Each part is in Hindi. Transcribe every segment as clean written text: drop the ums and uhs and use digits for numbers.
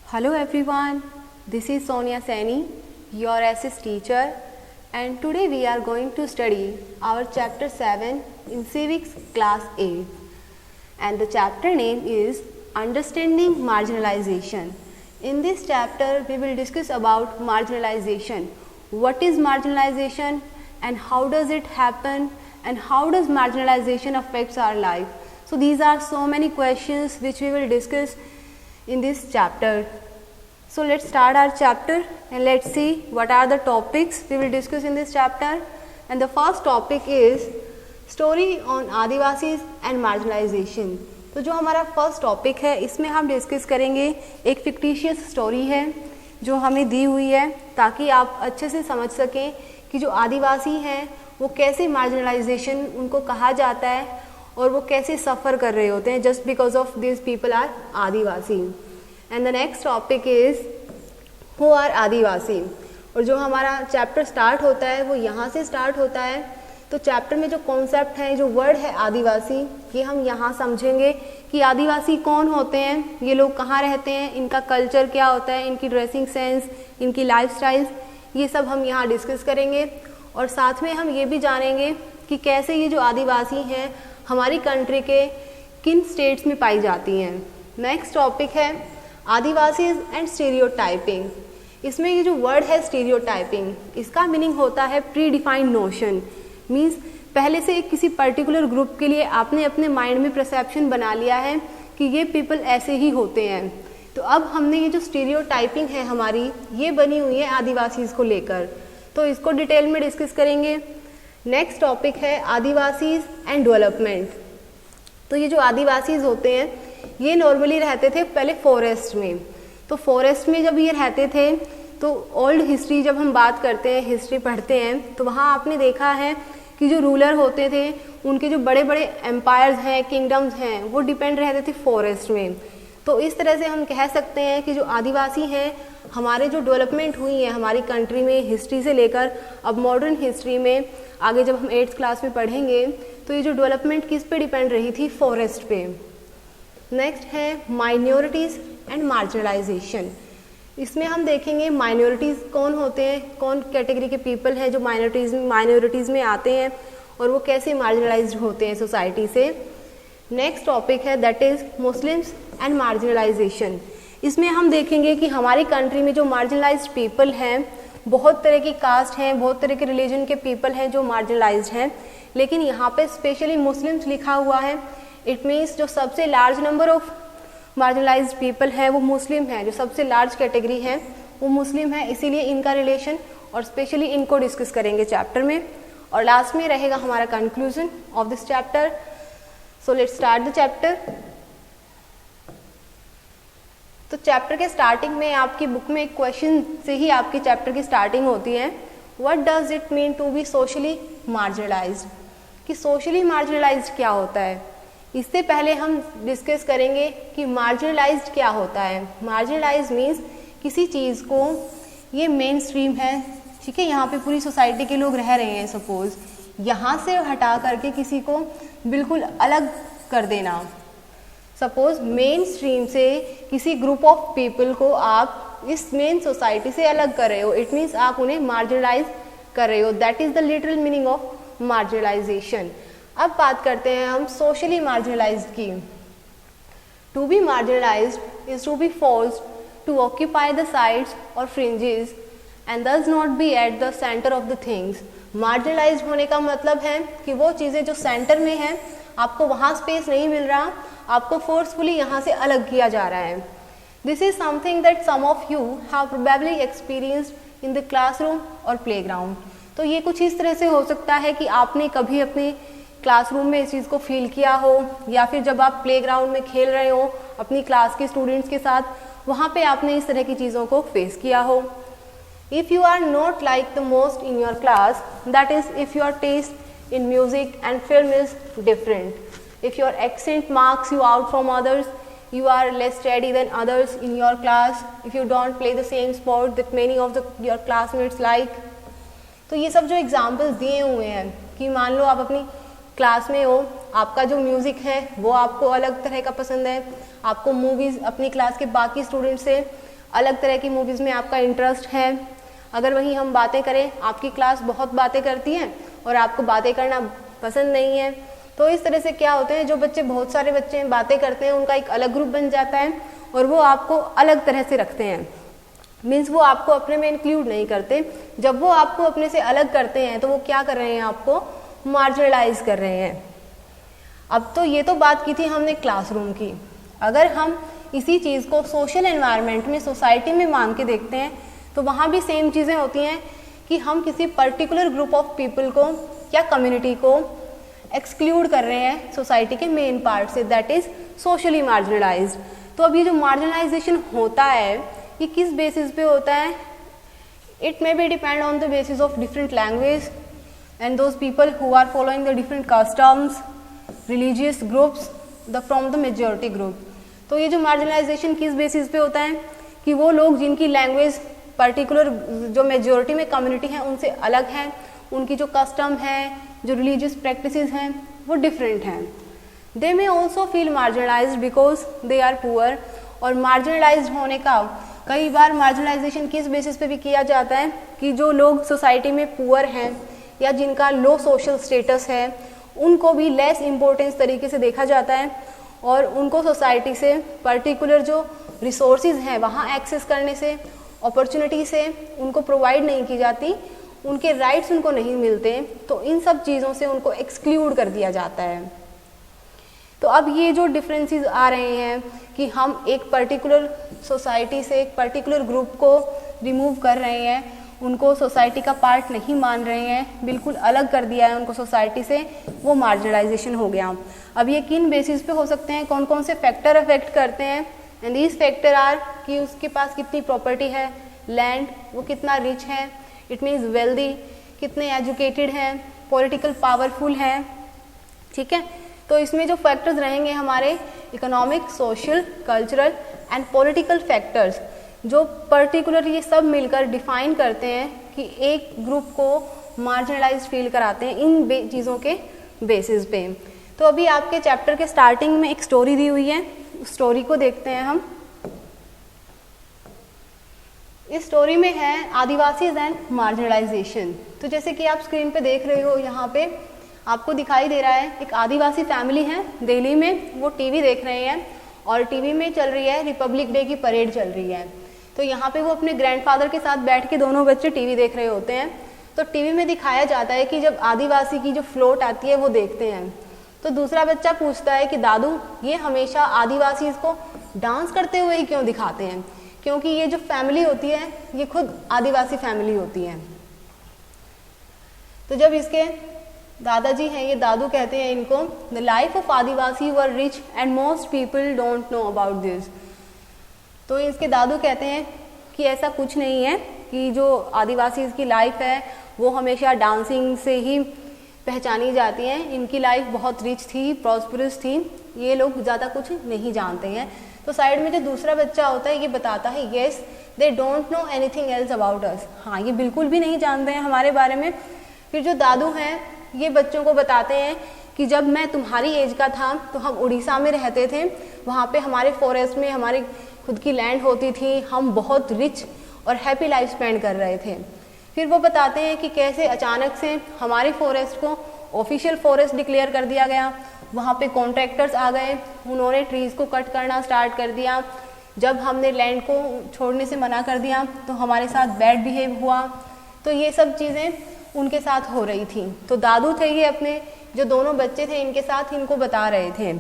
Hello everyone, this is Sonia Saini, your SS teacher, and today we are going to study our chapter 7 in Civics class 8, and the chapter name is Understanding Marginalization. In this chapter we will discuss about marginalization. What is marginalization and how does it happen and how does marginalization affects our life? So these are so many questions which we will discuss in this chapter. So let's start our chapter and let's see what are the topics we will discuss in this chapter. And the first topic is story on Adivasis and marginalization. तो जो हमारा फर्स्ट टॉपिक है इसमें हम डिस्कस करेंगे एक फिक्टिशियस स्टोरी है जो हमें दी हुई है ताकि आप अच्छे से समझ सकें कि जो आदिवासी हैं वो कैसे मार्जिनलाइजेशन उनको कहा जाता है और वो कैसे सफ़र कर रहे होते हैं just because of this people are Adivasi. And the next topic is who are Adivasi. और जो हमारा चैप्टर स्टार्ट होता है वो यहाँ से स्टार्ट होता है. तो चैप्टर में जो कॉन्सेप्ट है, जो वर्ड है आदिवासी, ये हम यहाँ समझेंगे कि आदिवासी कौन होते हैं, ये लोग कहाँ रहते हैं, इनका कल्चर क्या होता है, इनकी ड्रेसिंग सेंस, इनकी लाइफस्टाइल्स, ये सब हम यहाँ डिस्कस करेंगे. और साथ में हम ये भी जानेंगे कि कैसे ये जो आदिवासी हैं हमारी कंट्री के किन स्टेट्स में पाई जाती हैं. नेक्स्ट टॉपिक है आदिवासीज एंड स्टीरियोटाइपिंग. इसमें ये जो वर्ड है स्टीरियोटाइपिंग, इसका मीनिंग होता है प्री डिफाइंड नोशन. मीन्स पहले से किसी पर्टिकुलर ग्रुप के लिए आपने अपने माइंड में परसेप्शन बना लिया है कि ये पीपल ऐसे ही होते हैं. तो अब हमने ये जो स्टीरियोटाइपिंग है हमारी, ये बनी हुई है आदिवासीज को लेकर, तो इसको डिटेल में डिस्कस करेंगे. नेक्स्ट टॉपिक है आदिवासीज एंड डेवलपमेंट. तो ये जो आदिवासीज होते हैं ये नॉर्मली रहते थे पहले फॉरेस्ट में. तो फॉरेस्ट में जब ये रहते थे तो ओल्ड हिस्ट्री जब हम बात करते हैं, हिस्ट्री पढ़ते हैं, तो वहाँ आपने देखा है कि जो रूलर होते थे उनके जो बड़े बड़े एम्पायर्स हैं, किंगडम्स हैं, वो डिपेंड रहते थे फॉरेस्ट में. तो इस तरह से हम कह सकते हैं कि जो आदिवासी हैं हमारे जो डेवलपमेंट हुई है हमारी कंट्री में हिस्ट्री से लेकर अब मॉडर्न हिस्ट्री में, आगे जब हम 8th क्लास में पढ़ेंगे तो ये जो डेवलपमेंट किस पे डिपेंड रही थी, फॉरेस्ट पे. नेक्स्ट है माइनॉरिटीज़ एंड मार्जिनलाइजेशन. इसमें हम देखेंगे माइनॉरिटीज़ कौन होते हैं, कौन कैटेगरी के पीपल हैं जो माइनॉरिटीज़ में आते हैं और वो कैसे मार्जिनलाइज्ड होते हैं सोसाइटी से. नेक्स्ट टॉपिक है that is Muslims and marginalisation. इसमें हम देखेंगे कि हमारी कंट्री में जो मार्जिनलाइज्ड पीपल हैं, बहुत तरह की कास्ट हैं, बहुत तरह के रिलीजन के पीपल हैं जो मार्जिनलाइज्ड हैं, लेकिन यहाँ पे स्पेशली मुस्लिम्स लिखा हुआ है. इट मीन्स जो सबसे large number of marginalised people है वो मुस्लिम है, जो सबसे लार्ज कैटेगरी है वो मुस्लिम है, इसीलिए इनका रिलेशन और स्पेशली इनको डिस्कस करेंगे चैप्टर में. और लास्ट में रहेगा हमारा conclusion of this chapter. So let's start the chapter. तो चैप्टर के स्टार्टिंग में आपकी बुक में एक क्वेश्चन से ही आपकी चैप्टर की स्टार्टिंग होती है. What does it mean to be socially marginalized. कि सोशली मार्जिनलाइज्ड क्या होता है. इससे पहले हम डिस्कस करेंगे कि मार्जिनलाइज्ड क्या होता है. मार्जिनलाइज्ड मीन्स किसी चीज़ को, ये मेन स्ट्रीम है, ठीक है, यहाँ पे पूरी सोसाइटी के लोग रह रहे हैं, सपोज यहाँ से हटा करके किसी को बिल्कुल अलग कर देना. सपोज मेन स्ट्रीम से किसी ग्रुप ऑफ पीपल को आप इस मेन सोसाइटी से अलग कर रहे हो, इट मीन्स आप उन्हें मार्जिनलाइज कर रहे हो. That is the literal meaning of marginalization. अब बात करते हैं हम सोशली मार्जिनलाइज्ड की. To be marginalized is to be forced to occupy the sides or fringes and does not be at the center of the things. Marginalized होने का मतलब है कि वो चीज़ें जो सेंटर में हैं आपको वहाँ स्पेस नहीं मिल रहा, आपको फोर्सफुली यहाँ से अलग किया जा रहा है. This is something that some of you have probably experienced in the classroom or playground. तो ये कुछ इस तरह से हो सकता है कि आपने कभी अपने क्लासरूम में इस चीज़ को फील किया हो, या फिर जब आप प्लेग्राउंड में खेल रहे हो अपनी क्लास के स्टूडेंट्स के साथ, वहाँ पे आपने इस तरह की चीज़ों को फेस किया हो. If you are not like the most in your class, that is if your test in music and film is different. If your accent marks you out from others, you are less steady than others in your class. If you don't play the same sport that many of your classmates like. तो ये सब जो एग्जाम्पल्स दिए हुए हैं कि मान लो आप अपनी क्लास में हो, आपका जो म्यूज़िक है वो आपको अलग तरह का पसंद है, आपको मूवीज़ अपनी क्लास के बाकी स्टूडेंट से अलग तरह की मूवीज़ में आपका इंटरेस्ट है। अगर वहीं हम बातें करें, आपकी क्लास बहुत बातें करती है और आपको बातें करना पसंद नहीं है, तो इस तरह से क्या होता है, जो बच्चे बहुत सारे बच्चे बातें करते हैं उनका एक अलग ग्रुप बन जाता है और वो आपको अलग तरह से रखते हैं। मीन्स वो आपको अपने में इंक्लूड नहीं करते। जब वो आपको अपने से अलग करते हैं तो वो क्या कर रहे हैं, आपको मार्जिनलाइज कर रहे हैं। अब तो ये तो बात की थी हमने क्लासरूम की। अगर हम इसी चीज़ को सोशल एनवायरनमेंट में, सोसाइटी में मान के देखते हैं तो वहाँ भी सेम चीज़ें होती हैं कि हम किसी पर्टिकुलर ग्रुप ऑफ पीपल को या कम्युनिटी को एक्सक्लूड कर रहे हैं सोसाइटी के मेन पार्ट से, दैट इज़ सोशली मार्जिनलाइज्ड। तो अब ये जो मार्जिनलाइजेशन होता है ये किस बेसिस पे होता है? It may be depend on the basis of different language and those people who are following the different customs, religious groups from the majority group. तो ये जो मार्जिनलाइजेशन किस बेसिस पे होता है कि वो लोग जिनकी लैंग्वेज पर्टिकुलर जो मेजॉरिटी में कम्युनिटी है उनसे अलग है, उनकी जो कस्टम है, जो रिलीजियस प्रैक्टिसेस हैं वो डिफरेंट हैं। They may also feel marginalised because they are poor. और मार्जिनलाइज्ड होने का कई बार मार्जिनलाइजेशन किस बेसिस पे भी किया जाता है कि जो लोग सोसाइटी में पुअर हैं या जिनका लो सोशल स्टेटस है उनको भी लेस इम्पोर्टेंस तरीके से देखा जाता है और उनको सोसाइटी से पर्टिकुलर जो रिसोर्सेज हैं वहाँ एक्सेस करने से, अपॉर्चुनिटी से उनको प्रोवाइड नहीं की जाती, उनके राइट्स उनको नहीं मिलते, तो इन सब चीज़ों से उनको एक्सक्लूड कर दिया जाता है। तो अब ये जो डिफरेंसेस आ रहे हैं कि हम एक पर्टिकुलर सोसाइटी से एक पर्टिकुलर ग्रुप को रिमूव कर रहे हैं, उनको सोसाइटी का पार्ट नहीं मान रहे हैं, बिल्कुल अलग कर दिया है उनको सोसाइटी से, वो मार्जिनलाइजेशन हो गया। अब ये किन बेसिस पे हो सकते हैं, कौन कौन से फैक्टर अफेक्ट करते हैं? एंड दीज फैक्टर आर कि उसके पास कितनी प्रॉपर्टी है, लैंड, वो कितना रिच है, इट मीन्स वेल्दी, कितने एजुकेटेड हैं, पॉलिटिकल पावरफुल हैं, ठीक है। तो इसमें जो फैक्टर्स रहेंगे हमारे economic, social, cultural and political factors, जो पर्टिकुलर ये सब मिलकर डिफाइन करते हैं कि एक ग्रुप को मार्जिनलाइज्ड फील कराते हैं इन चीज़ों के बेसिस पे। तो अभी आपके चैप्टर के स्टार्टिंग में एक स्टोरी दी हुई है, उस स्टोरी को देखते हैं हम। इस स्टोरी में है आदिवासीज एंड मार्जिनलाइजेशन। तो जैसे कि आप स्क्रीन पे देख रहे हो, यहाँ पे आपको दिखाई दे रहा है एक आदिवासी फैमिली है दिल्ली में, वो टीवी देख रहे हैं और टीवी में चल रही है रिपब्लिक डे की परेड चल रही है। तो यहाँ पे वो अपने ग्रैंडफादर के साथ बैठ के दोनों बच्चे टीवी देख रहे होते हैं। तो टीवी में दिखाया जाता है कि जब आदिवासी की जो फ्लोट आती है वो देखते हैं, तो दूसरा बच्चा पूछता है कि दादू ये हमेशा आदिवासी को डांस करते हुए ही क्यों दिखाते हैं, क्योंकि ये जो फैमिली होती है ये खुद आदिवासी फैमिली होती है। तो जब इसके दादाजी हैं, ये दादू कहते हैं इनको, the life of Adivasi were rich and most people don't know about this. तो इसके दादू कहते हैं कि ऐसा कुछ नहीं है कि जो आदिवासी की लाइफ है वो हमेशा डांसिंग से ही पहचानी जाती है, इनकी लाइफ बहुत रिच थी, प्रॉस्परस थी, ये लोग ज़्यादा कुछ नहीं जानते हैं। तो साइड में जो दूसरा बच्चा होता है ये बताता है yes they don't know anything else about us, हाँ ये बिल्कुल भी नहीं जानते हैं हमारे बारे में। फिर जो दादू हैं ये बच्चों को बताते हैं कि जब मैं तुम्हारी एज का था तो हम उड़ीसा में रहते थे, वहाँ पे हमारे फॉरेस्ट में हमारी खुद की लैंड होती थी, हम बहुत रिच और हैप्पी लाइफ स्पेंड कर रहे थे। फिर वो बताते हैं कि कैसे अचानक से हमारे फॉरेस्ट को ऑफिशियल फॉरेस्ट डिक्लेयर कर दिया गया, वहाँ पे कॉन्ट्रैक्टर्स आ गए, उन्होंने ट्रीज़ को कट करना स्टार्ट कर दिया। जब हमने लैंड को छोड़ने से मना कर दिया तो हमारे साथ बैड बिहेव हुआ। तो ये सब चीज़ें उनके साथ हो रही थी। तो दादू थे ये अपने जो दोनों बच्चे थे इनके साथ इनको बता रहे थे।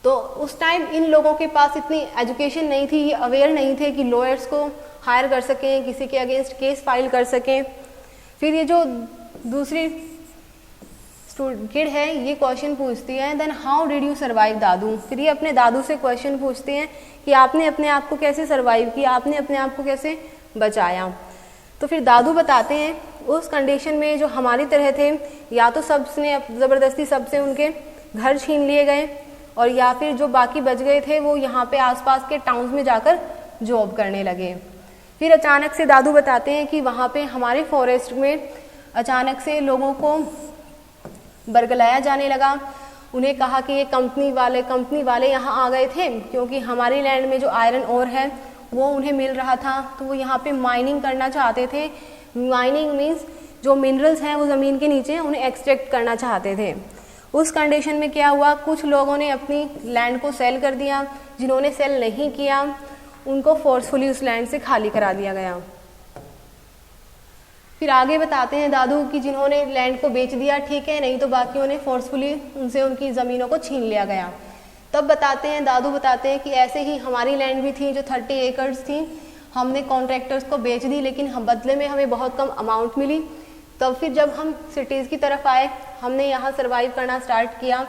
तो उस टाइम इन लोगों के पास इतनी एजुकेशन नहीं थी, ये अवेयर नहीं थे कि लॉयर्स को हायर कर सकें, किसी के अगेंस्ट केस फाइल कर सकें। फिर ये जो दूसरी किड है ये क्वेश्चन पूछती है, then how did you survive Dadu. फिर ये अपने दादू से क्वेश्चन पूछती हैं कि आपने अपने आप को कैसे सर्वाइव किया, आपने अपने आप को कैसे बचाया। तो फिर दादू बताते हैं उस कंडीशन में जो हमारी तरह थे, या तो सबने ज़बरदस्ती सबसे उनके घर छीन लिए गए और या फिर जो बाकी बच गए थे वो यहाँ पे आसपास के टाउन्स में जाकर जॉब करने लगे। फिर अचानक से दादू बताते हैं कि वहाँ पे हमारे फॉरेस्ट में अचानक से लोगों को बरगलाया जाने लगा। उन्हें कहा कि ये कंपनी वाले यहाँ आ गए थे क्योंकि हमारी लैंड में जो आयरन ओर है वो उन्हें मिल रहा था, तो वो यहाँ पे माइनिंग करना चाहते थे। माइनिंग मीन्स जो मिनरल्स हैं वो ज़मीन के नीचे उन्हें एक्सट्रैक्ट करना चाहते थे। उस कंडीशन में क्या हुआ, कुछ लोगों ने अपनी लैंड को सेल कर दिया, जिन्होंने सेल नहीं किया उनको फोर्सफुली उस लैंड से खाली करा दिया गया। फिर आगे बताते हैं दादू कि जिन्होंने लैंड को बेच दिया ठीक है, नहीं तो बाकियों ने फोर्सफुली उनसे उनकी ज़मीनों को छीन लिया गया। तब बताते हैं दादू बताते हैं कि ऐसे ही हमारी लैंड भी थी जो 30 एकड़ थी, हमने कॉन्ट्रैक्टर्स को बेच दी, लेकिन हम बदले में हमें बहुत कम अमाउंट मिली। तब फिर जब हम सिटीज़ की तरफ आए, हमने यहाँ सर्वाइव करना स्टार्ट किया,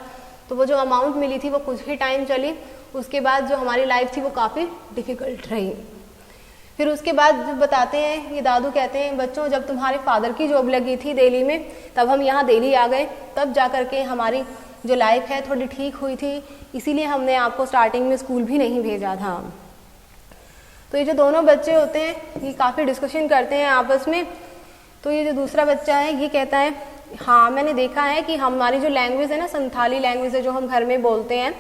तो वो जो अमाउंट मिली थी वो कुछ ही टाइम चली, उसके बाद जो हमारी लाइफ थी वो काफ़ी डिफ़िकल्ट रही। फिर उसके बाद जब बताते हैं, ये दादू कहते हैं बच्चों जब तुम्हारे फादर की जॉब लगी थी दिल्ली में, तब हम यहाँ दिल्ली आ गए, तब जा कर के हमारी जो लाइफ है थोड़ी ठीक हुई थी, इसीलिए हमने आपको स्टार्टिंग में स्कूल भी नहीं भेजा था। तो ये जो दोनों बच्चे होते हैं ये काफ़ी डिस्कशन करते हैं आपस में। तो ये जो दूसरा बच्चा है ये कहता है हाँ मैंने देखा है कि हमारी जो लैंग्वेज है ना, संथाली लैंग्वेज है जो हम घर में बोलते हैं,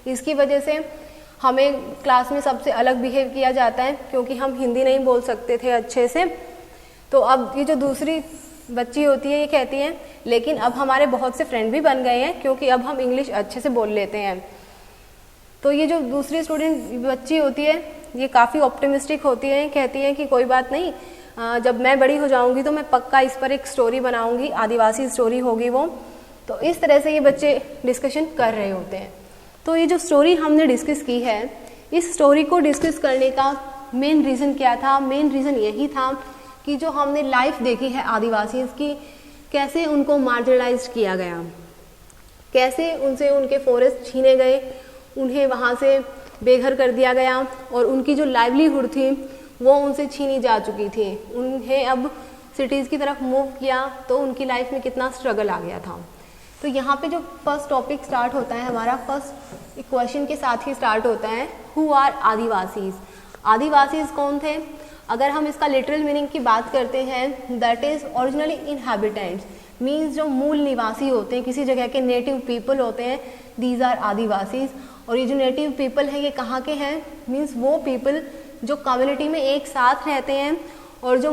इसकी वजह से हमें क्लास में सबसे अलग बिहेव किया जाता है, क्योंकि हम हिंदी नहीं बोल सकते थे अच्छे से। तो अब ये जो दूसरी बच्ची होती है ये कहती है लेकिन अब हमारे बहुत से फ्रेंड भी बन गए हैं, क्योंकि अब हम इंग्लिश अच्छे से बोल लेते हैं। तो ये जो दूसरी स्टूडेंट बच्ची होती है ये काफ़ी ऑप्टिमिस्टिक होती है, कहती है कि कोई बात नहीं, जब मैं बड़ी हो जाऊंगी तो मैं पक्का इस पर एक स्टोरी बनाऊंगी, आदिवासी स्टोरी होगी वो। तो इस तरह से ये बच्चे डिस्कशन कर रहे होते हैं। तो ये जो स्टोरी हमने डिस्कस की है, इस स्टोरी को डिस्कस करने का मेन रीज़न क्या था? मेन रीज़न यही था कि जो हमने लाइफ देखी है आदिवासीज़ की, कैसे उनको मार्जिनलाइज्ड किया गया, कैसे उनसे उनके फॉरेस्ट छीने गए, उन्हें वहाँ से बेघर कर दिया गया और उनकी जो लाइवलीहुड थी वो उनसे छीनी जा चुकी थी। उन्हें अब सिटीज़ की तरफ मूव किया तो उनकी लाइफ में कितना स्ट्रगल आ गया था। तो यहाँ पे जो फर्स्ट टॉपिक स्टार्ट होता है हमारा, फर्स्ट क्वेश्चन के साथ ही स्टार्ट होता है, हु आर आदिवासीज़। आदिवासीज़ कौन थे? अगर हम इसका लिटरल मीनिंग की बात करते हैं, that is originally inhabitants, means जो मूल निवासी होते हैं, किसी जगह के नेटिव पीपल होते हैं, दीज आर आदिवासीज़। और ये जो नेटिव पीपल हैं ये कहाँ के हैं? मीन्स वो पीपल जो कम्युनिटी में एक साथ रहते हैं और जो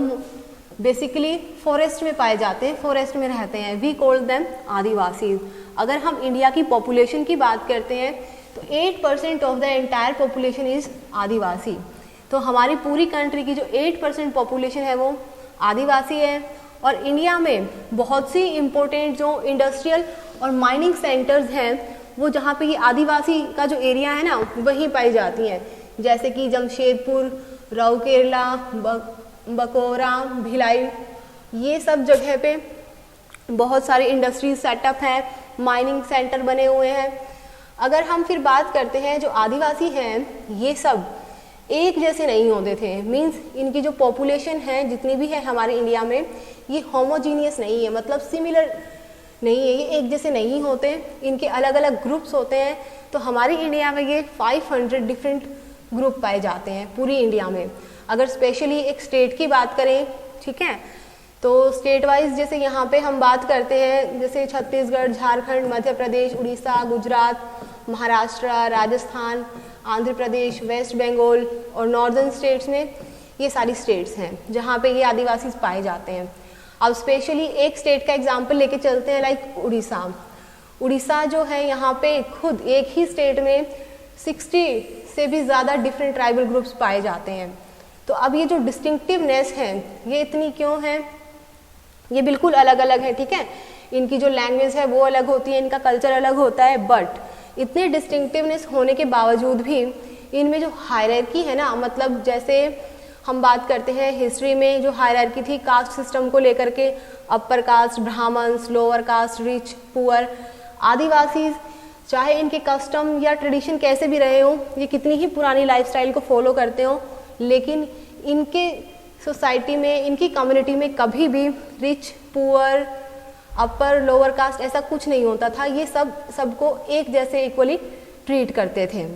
बेसिकली फॉरेस्ट में पाए जाते हैं, फॉरेस्ट में रहते हैं, वी कॉल देम आदिवासीज़। अगर हम इंडिया की पॉपुलेशन की बात करते हैं तो 8% of the entire population is Adivasi. तो हमारी पूरी कंट्री की जो 8% पॉपुलेशन है वो आदिवासी है। और इंडिया में बहुत सी इम्पोर्टेंट जो इंडस्ट्रियल और माइनिंग सेंटर्स हैं वो जहाँ पे ये आदिवासी का जो एरिया है ना वहीं पाई जाती हैं, जैसे कि जमशेदपुर, राउरकेला, बकोरा, भिलाई, ये सब जगह पे बहुत सारे इंडस्ट्रीज सेटअप हैं, माइनिंग सेंटर बने हुए हैं। अगर हम फिर बात करते हैं जो आदिवासी हैं ये सब एक जैसे नहीं होते थे, मींस इनकी जो पॉपुलेशन है जितनी भी है हमारे इंडिया में ये होमोजीनियस नहीं है, मतलब सिमिलर नहीं है, ये एक जैसे नहीं होते, इनके अलग अलग ग्रुप्स होते हैं। तो हमारी इंडिया में ये 500 डिफरेंट ग्रुप पाए जाते हैं पूरी इंडिया में। अगर स्पेशली एक स्टेट की बात करें, ठीक है, तो स्टेट वाइज जैसे यहाँ पे हम बात करते हैं, जैसे छत्तीसगढ़, झारखंड, मध्य प्रदेश, उड़ीसा, गुजरात, महाराष्ट्र, राजस्थान, आंध्र प्रदेश, वेस्ट बंगाल और नॉर्दर्न स्टेट्स में ये सारी स्टेट्स हैं जहाँ पे ये आदिवासी पाए जाते हैं। अब स्पेशली एक स्टेट का एग्जांपल लेके चलते हैं, लाइक उड़ीसा। उड़ीसा जो है यहाँ पे खुद एक ही स्टेट में 60 से भी ज़्यादा डिफरेंट ट्राइबल ग्रुप्स पाए जाते हैं। तो अब ये जो डिस्टिंक्टिवनेस है ये इतनी क्यों है? ये बिल्कुल अलग अलग है, ठीक है, इनकी जो लैंग्वेज है वो अलग होती है, इनका कल्चर अलग होता है, बट इतने डिस्टिंक्टिवनेस होने के बावजूद भी इनमें जो हायरार्की है ना, मतलब जैसे हम बात करते हैं हिस्ट्री में जो हायरार्की थी कास्ट सिस्टम को लेकर के, upper caste, Brahmins, lower caste, rich, poor, Adivasis, चाहे इनके कस्टम या ट्रेडिशन कैसे भी रहे हो, ये कितनी ही पुरानी लाइफस्टाइल को फॉलो करते हो, लेकिन इनके सोसाइटी में, इनकी कम्युनिटी में कभी भी रिच, पुअर, अपर, लोअर कास्ट ऐसा कुछ नहीं होता था। ये सबको एक जैसे इक्वली ट्रीट करते थे।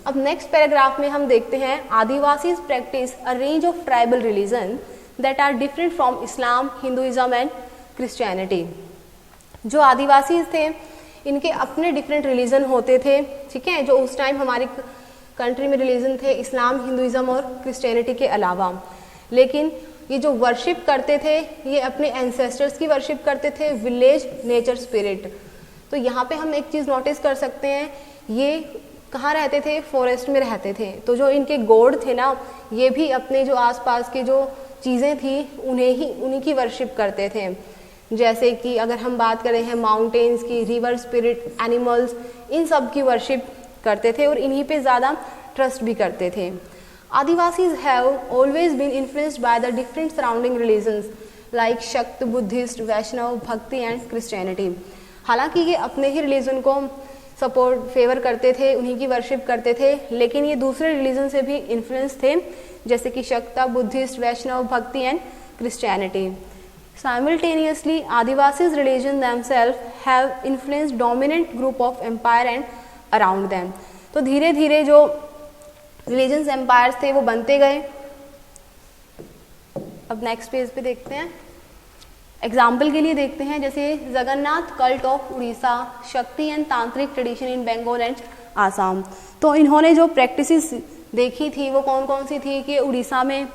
अब नेक्स्ट पैराग्राफ में हम देखते हैं, Adivasis practice a range of tribal religion that are different from Islam, Hinduism and Christianity. जो आदिवासीज थे इनके अपने डिफरेंट रिलीजन होते थे, ठीक है, जो उस टाइम हमारी कंट्री में रिलीजन थे इस्लाम, हिंदुइज्म और क्रिश्चियनिटी के अलावा। लेकिन ये जो वर्शिप करते थे ये अपने एंसेस्टर्स की वर्शिप करते थे, विलेज नेचर स्पिरिट। तो यहाँ पे हम एक चीज़ नोटिस कर सकते हैं, ये कहाँ रहते थे, फॉरेस्ट में रहते थे। तो जो इनके गॉड थे ना, ये भी अपने जो आसपास के जो चीज़ें थी उन्हीं की वर्शिप करते थे। जैसे कि अगर हम बात करें हैं माउंटेन्स की, रिवर स्पिरिट, एनिमल्स, इन सब की वर्शिप करते थे और इन्हीं पे ज़्यादा ट्रस्ट भी करते थे। Adivasis have always been influenced by the different surrounding religions like Shakta, Buddhist, Vaishnav, Bhakti and Christianity. हालांकि ये अपने ही रिलीजन को सपोर्ट फेवर करते थे, उन्हीं की वर्शिप करते थे, लेकिन ये दूसरे रिलीजन से भी इन्फ्लुएंस थे, जैसे कि शक्ता, Buddhist, Vaishnav, Bhakti and Christianity. Simultaneously, Adivasis religion themselves have influenced dominant group of empire and around them. तो धीरे धीरे जो रिलीजन्स एम्पायर्स थे वो बनते गए। अब नेक्स्ट पेज पे देखते हैं, एग्जाम्पल के लिए देखते हैं, जैसे Jagannath cult of Orissa, Shakti and tantric tradition in Bengal and Assam. तो इन्होंने जो प्रैक्टिसेस देखी थी वो कौन कौन सी थी कि उड़ीसा में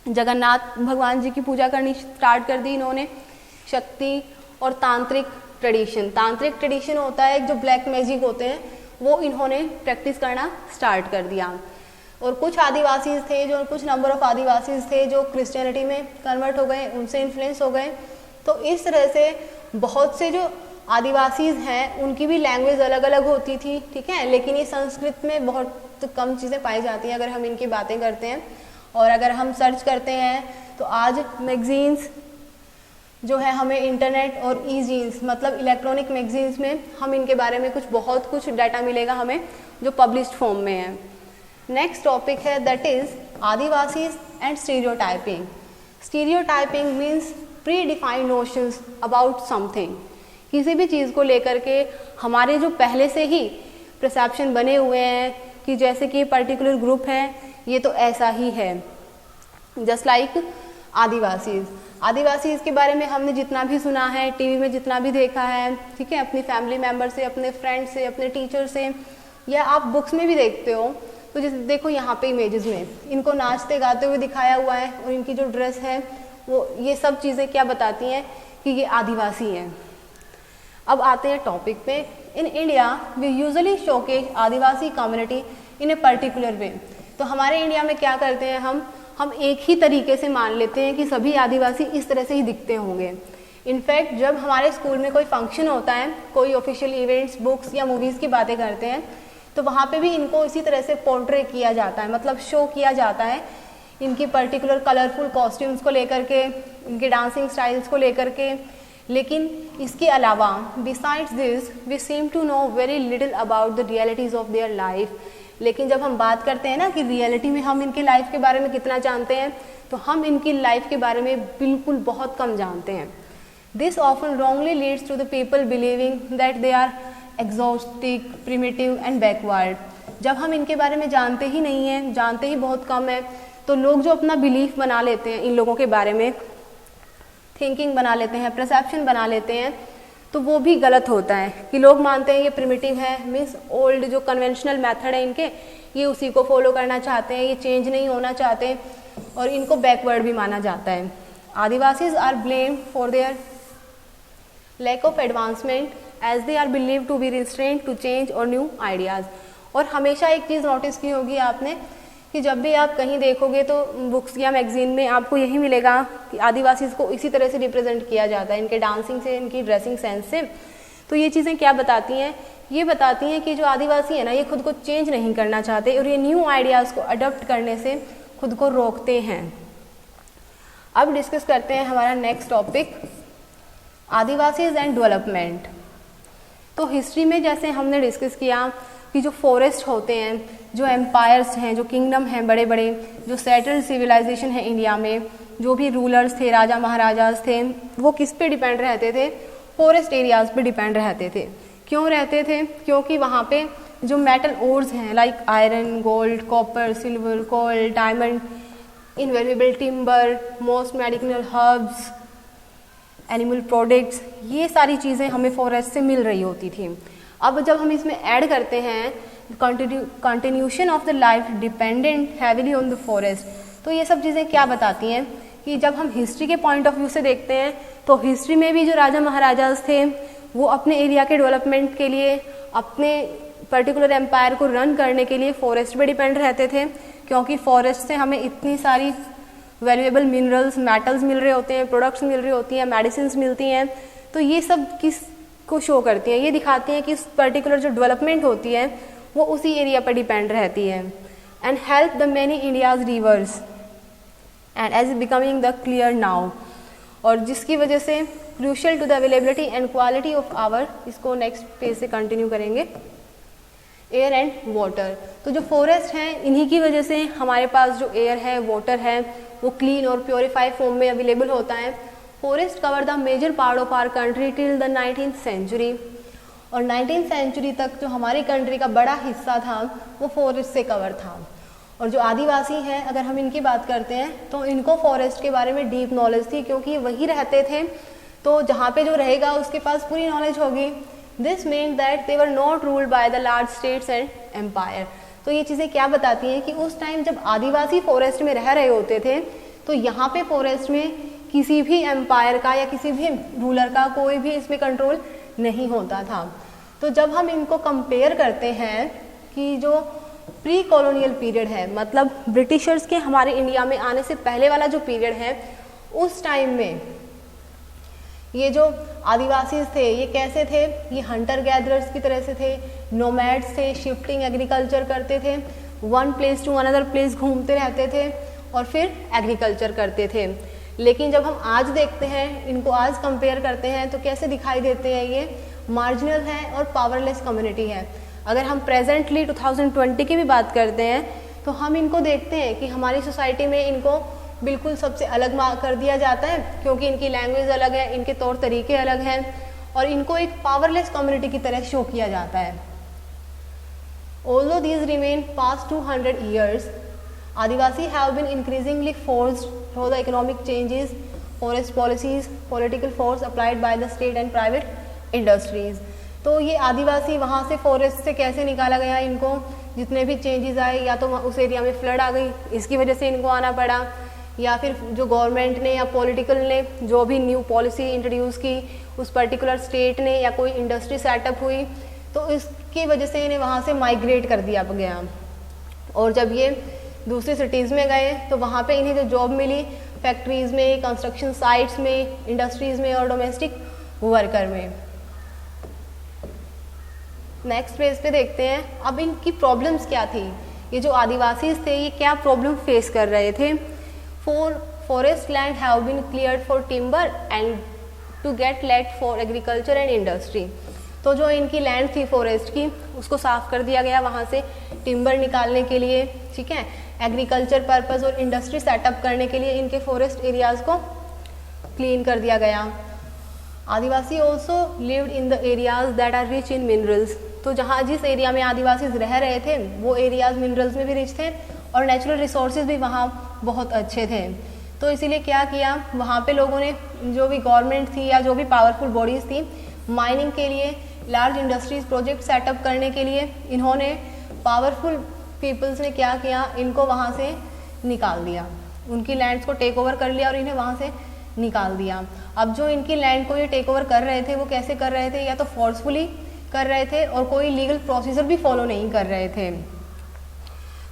जगन्नाथ भगवान जी की पूजा करनी स्टार्ट कर दी इन्होंने, शक्ति और तांत्रिक ट्रेडिशन होता है जो ब्लैक मैजिक होते हैं, वो इन्होंने प्रैक्टिस करना स्टार्ट कर दिया। और कुछ आदिवासीज थे, जो कुछ नंबर ऑफ आदिवासीज थे जो क्रिश्चियनिटी में कन्वर्ट हो गए, उनसे इन्फ्लुएंस हो गए। तो इस तरह से बहुत से जो आदिवासीज हैं उनकी भी लैंग्वेज अलग अलग होती थी, ठीक है, लेकिन ये संस्कृत में बहुत कम चीज़ें पाई जाती हैं अगर हम इनकी बातें करते हैं। और अगर हम सर्च करते हैं तो आज मैगजीन्स जो है हमें इंटरनेट और ई जीन्स मतलब इलेक्ट्रॉनिक मैगजीन्स में हम इनके बारे में बहुत कुछ डाटा मिलेगा हमें जो पब्लिश्ड फॉर्म में है। नेक्स्ट टॉपिक है that is Adivasis and stereotyping. Stereotyping means pre defined notions about something. किसी भी चीज़ को लेकर के हमारे जो पहले से ही परसेप्शन बने हुए हैं कि जैसे कि पर्टिकुलर ग्रुप है ये तो ऐसा ही है। जस्ट लाइक आदिवासीज के बारे में हमने जितना भी सुना है, टीवी में जितना भी देखा है, ठीक है, अपनी फैमिली मेम्बर से, अपने फ्रेंड से, अपने टीचर से, या आप बुक्स में भी देखते हो। तो जैसे देखो यहाँ पे इमेजेस में इनको नाचते गाते हुए दिखाया हुआ है और इनकी जो ड्रेस है वो, ये सब चीज़ें क्या बताती हैं कि ये आदिवासी हैं। अब आते हैं टॉपिक पे। In India we usually showcase Adivasi community in a particular way. तो हमारे इंडिया में क्या करते हैं, हम एक ही तरीके से मान लेते हैं कि सभी आदिवासी इस तरह से ही दिखते होंगे। इनफैक्ट जब हमारे स्कूल में कोई फंक्शन होता है, कोई ऑफिशियल इवेंट्स, बुक्स या मूवीज़ की बातें करते हैं, तो वहाँ पे भी इनको इसी तरह से पोर्ट्रे किया जाता है, मतलब शो किया जाता है इनकी पर्टिकुलर कलरफुल कॉस्ट्यूम्स को लेकर के, इनके डांसिंग स्टाइल्स को लेकर के। लेकिन इसके अलावा besides this we seem to know very little about the realities of their life. लेकिन जब हम बात करते हैं ना कि रियलिटी में हम इनके लाइफ के बारे में कितना जानते हैं, तो हम इनकी लाइफ के बारे में बिल्कुल बहुत कम जानते हैं। This often wrongly leads to the people believing that they are exotic, primitive and backward. जब हम इनके बारे में जानते ही नहीं हैं, जानते ही बहुत कम है, तो लोग जो अपना बिलीफ बना लेते हैं इन लोगों के बारे में, थिंकिंग बना लेते हैं, परसेप्शन बना लेते हैं, तो वो भी गलत होता है कि लोग मानते हैं ये प्रिमिटिव है, मीन्स ओल्ड जो कन्वेंशनल मेथड है इनके, ये उसी को फॉलो करना चाहते हैं, ये चेंज नहीं होना चाहते, और इनको बैकवर्ड भी माना जाता है। Adivasis are blamed for their lack of advancement as they are believe to be restraint to change or new ideas. और हमेशा एक चीज़ नोटिस की होगी आपने कि जब भी आप कहीं देखोगे तो बुक्स या मैगजीन में आपको यही मिलेगा कि आदिवासीज़ को इसी तरह से रिप्रेजेंट किया जाता है, इनके डांसिंग से, इनकी ड्रेसिंग सेंस से। तो ये चीज़ें क्या बताती हैं, ये बताती हैं कि जो आदिवासी है ना, ये खुद को चेंज नहीं करना चाहते और ये न्यू आइडियाज़ को अडॉप्ट करने से खुद को रोकते हैं। अब डिस्कस करते हैं हमारा next topic, Adivasis and development. तो हिस्ट्री में जैसे हमने डिस्कस किया कि जो फॉरेस्ट होते हैं, जो एम्पायर्स हैं, जो किंगडम हैं बड़े बड़े, जो सेटल्ड सिविलाइजेशन है इंडिया में, जो भी रूलर्स थे, राजा महाराजाज थे, वो किस पे डिपेंड रहते थे, फॉरेस्ट एरियाज़ पे डिपेंड रहते थे। क्यों रहते थे, क्योंकि वहाँ पे जो मेटल ओर्स हैं like iron, gold, copper, silver, coal, diamond, invaluable timber, most medicinal herbs, animal products, ये सारी चीज़ें हमें फॉरेस्ट से मिल रही होती थी। अब जब हम इसमें ऐड करते हैं continuation of the life dependent heavily on the forest. तो ये सब चीज़ें क्या बताती हैं कि जब हम हिस्ट्री के पॉइंट ऑफ व्यू से देखते हैं तो हिस्ट्री में भी जो राजा महाराजाज थे वो अपने एरिया के डेवलपमेंट के लिए, अपने पर्टिकुलर एम्पायर को रन करने के लिए फॉरेस्ट पे डिपेंड रहते थे, क्योंकि फॉरेस्ट से हमें इतनी सारी वैल्यूएबल मिनरल्स, मेटल्स मिल रहे होते हैं, प्रोडक्ट्स मिल रही होती हैं, मेडिसिन मिलती हैं। तो ये सब किस को शो करती हैं, ये दिखाती हैं कि इस पर्टिकुलर जो डेवलपमेंट होती है वो उसी एरिया पर डिपेंड रहती है। And help the many India's rivers and as becoming the clear now, और जिसकी वजह से crucial to the availability and quality of our, इसको नेक्स्ट पेज से कंटिन्यू करेंगे, एयर एंड वाटर। तो जो फॉरेस्ट हैं इन्हीं की वजह से हमारे पास जो एयर है, वाटर है, वो क्लीन और प्योरीफाइड फॉर्म में अवेलेबल होता है। Forest cover the major part of our country till the 19th century, और 19th सेंचुरी तक जो हमारी कंट्री का बड़ा हिस्सा था वो फॉरेस्ट से कवर था। और जो आदिवासी हैं, अगर हम इनकी बात करते हैं तो इनको फॉरेस्ट के बारे में डीप नॉलेज थी, क्योंकि वही रहते थे, तो जहाँ पे जो रहेगा उसके पास पूरी नॉलेज होगी। This mean that they were not ruled by the large states and empire. तो ये चीज़ें क्या बताती हैं कि उस टाइम जब आदिवासी फॉरेस्ट में रह रहे होते थे तो यहाँ पे फॉरेस्ट में किसी भी एम्पायर का या किसी भी रूलर का कोई भी इसमें कंट्रोल नहीं होता था। तो जब हम इनको कंपेयर करते हैं कि जो प्री कॉलोनियल पीरियड है, मतलब ब्रिटिशर्स के हमारे इंडिया में आने से पहले वाला जो पीरियड है, उस टाइम में ये जो आदिवासी थे ये कैसे थे, ये हंटर गैदरर्स की तरह से थे, नोमैड्स थे, शिफ्टिंग एग्रीकल्चर करते थे, one place to another place घूमते रहते थे और फिर एग्रीकल्चर करते थे। लेकिन जब हम आज देखते हैं, इनको आज कंपेयर करते हैं तो कैसे दिखाई देते हैं, ये मार्जिनल है और पावरलेस कम्युनिटी है। अगर हम प्रेजेंटली 2020 की भी बात करते हैं तो हम इनको देखते हैं कि हमारी सोसाइटी में इनको बिल्कुल सबसे अलग कर दिया जाता है, क्योंकि इनकी लैंग्वेज अलग है, इनके तौर तरीके अलग हैं और इनको एक पावरलेस कम्युनिटी की तरह शो किया जाता है। Although these remain past 200 years, Adivasi have been increasingly forced through the economic changes, forest policies, political force applied by the state and private industries. तो ये आदिवासी वहाँ से फॉरेस्ट से कैसे निकाला गया, इनको जितने भी चेंजेस आए, या तो उस एरिया में फ्लड आ गई, इसकी वजह से इनको आना पड़ा, या फिर जो गवर्नमेंट ने या पॉलिटिकल ने जो भी न्यू पॉलिसी इंट्रोड्यूस की उस पर्टिकुलर स्टेट ने, या कोई इंडस्ट्री सेटअप हुई तो इसकी वजह से इन्हें वहाँ से माइग्रेट कर दिया गया। और जब ये दूसरी सिटीज़ में गए तो वहाँ पे इन्हें जो जॉब मिली फैक्ट्रीज़ में, कंस्ट्रक्शन साइट्स में, इंडस्ट्रीज़ में और डोमेस्टिक वर्कर में। नेक्स्ट पेज पे देखते हैं अब इनकी प्रॉब्लम्स क्या थी। ये जो आदिवासी थे ये क्या प्रॉब्लम फेस कर रहे थे। Forest land have been cleared for timber and to get let for agriculture and industry. तो जो इनकी लैंड थी फॉरेस्ट की उसको साफ कर दिया गया वहाँ से टिम्बर निकालने के लिए, ठीक है, एग्रीकल्चर पर्पस और इंडस्ट्री सेटअप करने के लिए इनके फॉरेस्ट एरियाज़ को क्लीन कर दिया गया। Adivasi also lived in the areas that are rich in minerals. तो जहाँ जिस एरिया में आदिवासी रह रहे थे वो एरियाज मिनरल्स में भी रिच थे और नेचुरल रिसोर्सेज भी वहाँ बहुत अच्छे थे। तो इसीलिए क्या किया, वहाँ पे लोगों ने, जो भी गवर्नमेंट थी या जो भी पावरफुल बॉडीज़ थी, माइनिंग के लिए, लार्ज इंडस्ट्रीज प्रोजेक्ट सेटअप करने के लिए इन्होंने, पावरफुल पीपल्स ने क्या किया, इनको वहाँ से निकाल दिया, उनकी लैंड्स को टेक ओवर कर लिया और इन्हें वहाँ से निकाल दिया। अब जो इनकी लैंड को ये टेक ओवर कर रहे थे वो कैसे कर रहे थे, या तो फोर्सफुली कर रहे थे और कोई लीगल प्रोसीजर भी फॉलो नहीं कर रहे थे।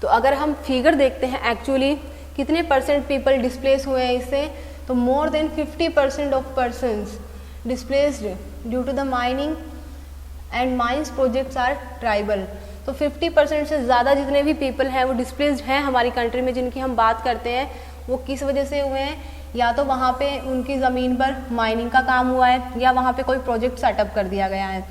तो अगर हम फिगर देखते हैं एक्चुअली कितने परसेंट पीपल डिस्प्लेस हुए हैं इससे, तो more than 50% of persons displaced due to the mining and mines projects are tribal. तो 50% से ज़्यादा जितने भी पीपल हैं वो डिस्प्लेस्ड हैं हमारी कंट्री में, जिनकी हम बात करते हैं, वो किस वजह से हुए हैं, या तो वहाँ पे उनकी ज़मीन पर माइनिंग का काम हुआ है या वहाँ पे कोई प्रोजेक्ट सेटअप कर दिया गया है।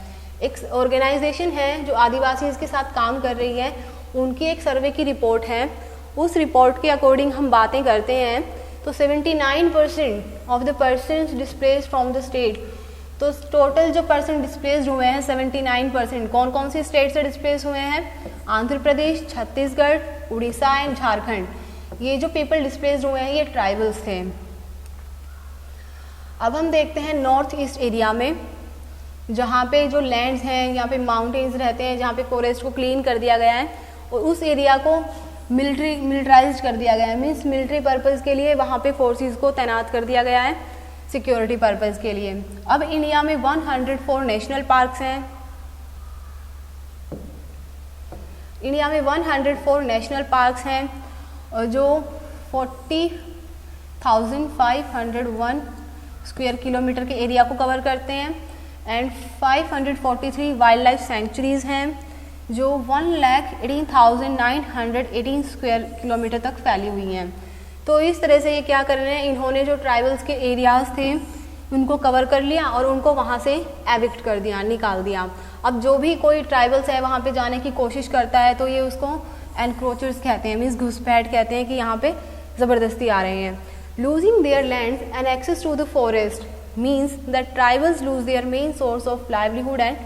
एक ऑर्गेनाइजेशन है जो आदिवासी के साथ काम कर रही है, उनकी एक सर्वे की रिपोर्ट है, उस रिपोर्ट के अकॉर्डिंग हम बातें करते हैं तो 79% of the persons displaced from the state. तो टोटल जो पर्सन डिस्प्लेस्ड हुए हैं 79%, कौन कौन सी स्टेट से डिस्प्लेस हुए हैं, आंध्र प्रदेश, छत्तीसगढ़, उड़ीसा एंड झारखंड। ये जो पीपल डिस्प्लेस्ड हुए हैं ये ट्राइबल्स थे। अब हम देखते हैं नॉर्थ ईस्ट एरिया में। जहाँ पे जो लैंड्स हैं, यहाँ पे माउंटेन्स रहते हैं, जहाँ पे फॉरेस्ट को क्लीन कर दिया गया है और उस एरिया को मिलिट्राइज कर दिया गया है, मीन्स मिलिट्री पर्पज़ के लिए वहाँ पे फोर्सेस को तैनात कर दिया गया है सिक्योरिटी पर्पज़ के लिए। अब इंडिया में 104 नेशनल पार्क्स हैं। इंडिया में 104 नेशनल पार्क्स हैं और जो 40,501 स्क्वायर किलोमीटर के एरिया को कवर करते हैं एंड 543 वाइल्ड लाइफ सेंचुरीज़ हैं जो 1,18,918 स्क्वायर किलोमीटर तक फैली हुई हैं। तो इस तरह से ये क्या कर रहे हैं, इन्होंने जो ट्राइबल्स के एरियाज़ थे उनको कवर कर लिया और उनको वहाँ से एविक्ट कर दिया, निकाल दिया। अब जो भी कोई ट्राइबल्स है वहाँ पे जाने की कोशिश करता है तो ये उसको एनक्रोचर्स कहते हैं, मीन्स घुसपैठ कहते हैं कि यहाँ पे ज़बरदस्ती आ रहे हैं। Losing their land and access to the forest means that tribals lose their main source of livelihood and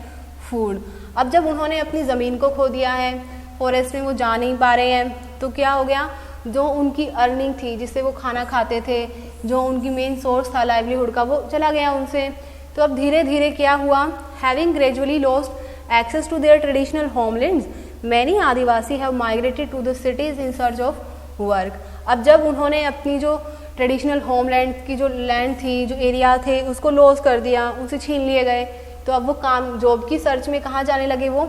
food. अब जब उन्होंने अपनी ज़मीन को खो दिया है, फॉरेस्ट में वो जा नहीं पा रहे हैं, तो क्या हो गया, जो उनकी अर्निंग थी जिससे वो खाना खाते थे, जो उनकी मेन सोर्स था लाइवलीहुड का, वो चला गया उनसे। तो अब धीरे धीरे क्या हुआ, having gradually lost access to their traditional homelands many adivasi have migrated to the cities in search of work. अब जब उन्होंने अपनी जो ट्रेडिशनल होमलैंड की जो लैंड थी, जो एरिया थे, उसको लॉस कर दिया, उनसे छीन लिए गए, तो अब वो काम जॉब की सर्च में कहाँ जाने लगे, वो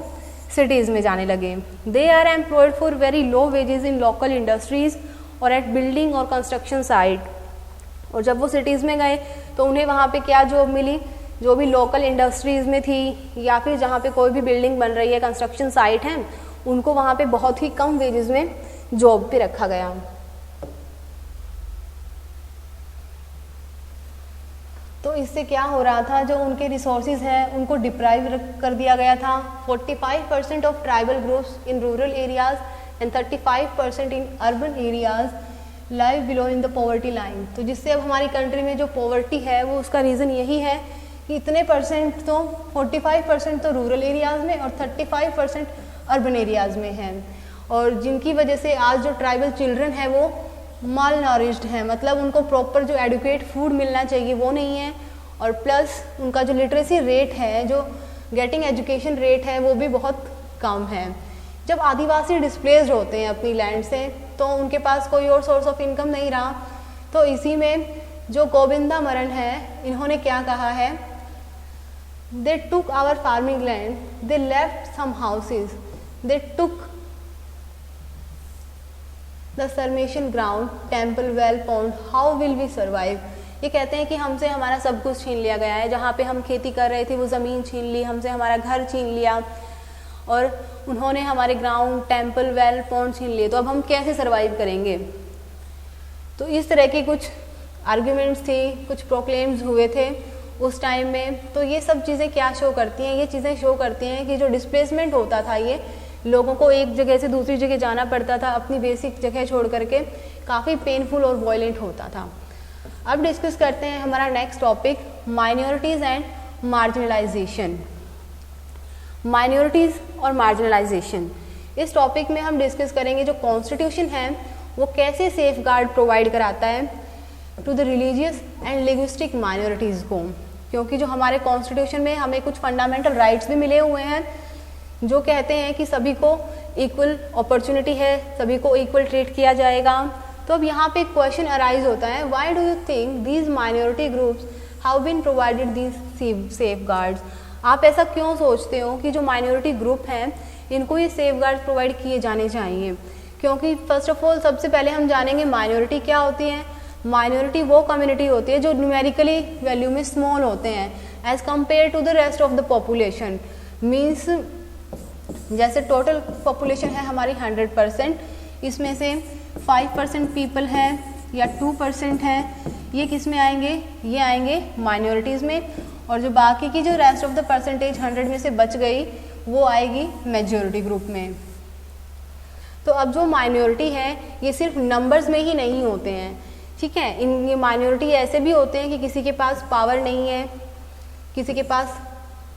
सिटीज़ में जाने लगे। They are employed for very low wages in local industries और एट बिल्डिंग और कंस्ट्रक्शन साइट। और जब वो सिटीज़ में गए तो उन्हें वहाँ पे क्या जॉब मिली, जो भी लोकल इंडस्ट्रीज़ में थी या फिर जहाँ पे कोई भी बिल्डिंग बन रही है, कंस्ट्रक्शन साइट है, उनको वहाँ पे बहुत ही कम वेजेस में जॉब पे रखा गया। तो इससे क्या हो रहा था, जो उनके रिसोर्सेज हैं उनको डिप्राइव कर दिया गया था। 45% of tribal groups in rural areas and 35% in urban areas live below in the poverty line. तो जिससे अब हमारी कंट्री में जो पॉवर्टी है वो उसका रीज़न यही है कि इतने परसेंट तो 45% तो रूरल एरियाज़ में और 35% अर्बन एरियाज़ में हैं, और जिनकी वजह से आज जो ट्राइबल चिल्ड्रन है वो माल नॉरिश्ड है, मतलब उनको प्रॉपर जो एडुकेट फूड मिलना चाहिए वो नहीं है, और प्लस उनका जो लिटरेसी रेट है, जो गेटिंग एजुकेशन रेट है, वो भी बहुत कम है। जब आदिवासी डिस्प्लेस्ड होते हैं अपनी लैंड से तो उनके पास कोई और सोर्स ऑफ इनकम नहीं रहा। तो इसी में जो गोविंदा मरण है, इन्होंने क्या कहा है, they took our farming land, they left some houses, they took the cremation ground, temple, well, pond, how will we survive. ये कहते हैं कि हमसे हमारा सब कुछ छीन लिया गया है, जहाँ पे हम खेती कर रहे थे वो ज़मीन छीन ली, हमसे हमारा घर छीन लिया और उन्होंने हमारे ग्राउंड, टेम्पल, वेल, पॉन्ड छीन लिए, तो अब हम कैसे सर्वाइव करेंगे। तो इस तरह की कुछ आर्ग्यूमेंट्स थी, कुछ प्रोक्लेम्स हुए थे उस टाइम में। तो ये सब चीज़ें क्या शो करती हैं, ये चीज़ें शो करती हैं कि जो डिस्प्लेसमेंट होता था, ये लोगों को एक जगह से दूसरी जगह जाना पड़ता था, अपनी बेसिक जगह छोड़ करके, काफ़ी पेनफुल और वॉयलेंट होता था। अब डिस्कस करते हैं हमारा next topic, minorities and marginalisation. Minorities और मार्जिनलाइजेशन, इस टॉपिक में हम डिस्कस करेंगे जो कॉन्स्टिट्यूशन है वो कैसे सेफ गार्ड प्रोवाइड कराता है to the religious and linguistic minorities को, क्योंकि जो हमारे कॉन्स्टिट्यूशन में हमें कुछ फंडामेंटल राइट्स भी मिले हुए हैं जो कहते हैं कि सभी को इक्वल अपॉर्चुनिटी है, सभी को इक्वल ट्रीट किया जाएगा। तो अब यहाँ पे एक क्वेश्चन अराइज होता है, why do you think these minority groups have been provided these safeguards. आप ऐसा क्यों सोचते हो कि जो माइनॉरिटी ग्रुप हैं इनको ये सेफ गार्ड्स प्रोवाइड किए जाने चाहिए। क्योंकि फर्स्ट ऑफ ऑल सबसे पहले हम जानेंगे माइनॉरिटी क्या होती है। माइनॉरिटी वो कम्युनिटी होती है जो न्यूमेरिकली वैल्यू में स्मॉल होते हैं as compared to the rest of the population. Means जैसे टोटल पॉपुलेशन है हमारी 100%, इसमें से 5% पीपल है या 2% है, ये किस में आएंगे, ये आएंगे माइनॉरिटीज़ में, और जो बाकी की जो रेस्ट ऑफ द परसेंटेज 100 में से बच गई वो आएगी मेजॉरिटी ग्रुप में। तो अब जो माइनॉरिटी है ये सिर्फ नंबर्स में ही नहीं होते हैं, ठीक है। ये माइनॉरिटी ऐसे भी होते हैं कि किसी के पास पावर नहीं है, किसी के पास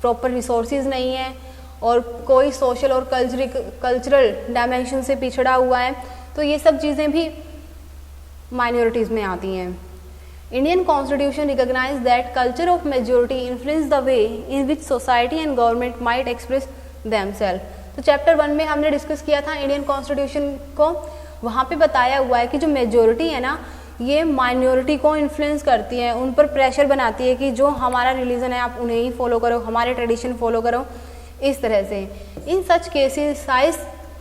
प्रॉपर रिसोर्सेज नहीं है और कोई सोशल और कल्चरल डायमेंशन से पिछड़ा हुआ है, तो ये सब चीज़ें भी माइनॉरिटीज़ में आती हैं। Indian Constitution recognizes that culture of majority influence the way in which society and government might express themselves. तो चैप्टर 1 में हमने डिस्कस किया था इंडियन कॉन्स्टिट्यूशन को, वहाँ पे बताया हुआ है कि जो मेजोरिटी है ना ये माइनॉरिटी को इन्फ्लुएंस करती है, उन पर प्रेशर बनाती है कि जो हमारा रिलीजन है आप उन्हें ही फॉलो करो, हमारे ट्रेडिशन फॉलो करो, इस तरह से. In such cases size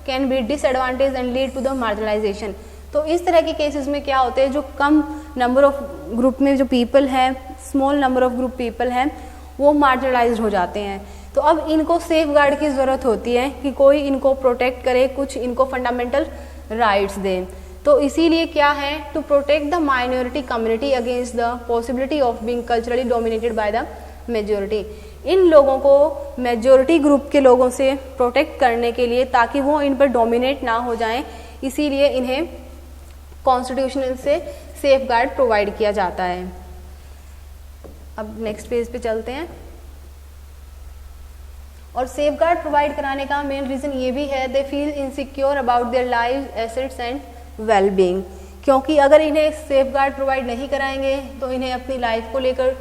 can be disadvantage and lead to the marginalisation. तो इस तरह के केसेस में क्या होते हैं, जो कम नंबर ऑफ ग्रुप में जो पीपल हैं, small number of group people हैं, वो मार्जिनलाइज्ड हो जाते हैं. तो अब इनको सेफ गार्ड की ज़रूरत होती है कि कोई इनको प्रोटेक्ट करे, कुछ इनको फंडामेंटल राइट्स दे. तो इसीलिए क्या है, to protect the minority community against the possibility of being culturally dominated by the majority. इन लोगों को मेजोरिटी ग्रुप के लोगों से प्रोटेक्ट करने के लिए, ताकि वो इन पर डोमिनेट ना हो जाएं, इसीलिए इन्हें कॉन्स्टिट्यूशन से सेफ गार्ड प्रोवाइड किया जाता है. अब नेक्स्ट पेज पे चलते हैं. और सेफ गार्ड प्रोवाइड कराने का मेन रीज़न ये भी है, they feel insecure about their life, assets and well being. क्योंकि अगर इन्हें सेफ गार्ड प्रोवाइड नहीं कराएंगे तो इन्हें अपनी लाइफ को लेकर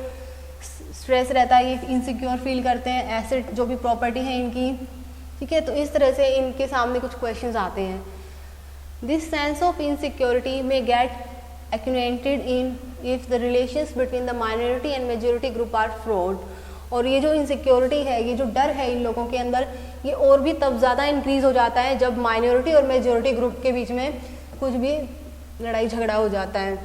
स्ट्रेस रहता है, ये इनसिक्योर फील करते हैं, एसेट जो भी प्रॉपर्टी है इनकी, ठीक है. तो इस तरह से इनके सामने कुछ क्वेश्चंस आते हैं. This sense of insecurity may get accentuated in if the relations between the minority and majority group are fraught. और ये जो इनसिक्योरिटी है, ये जो डर है इन लोगों के अंदर, ये और भी तब ज़्यादा इंक्रीज हो जाता है जब माइनॉरिटी और मेजॉरिटी ग्रुप के बीच में कुछ भी लड़ाई झगड़ा हो जाता है.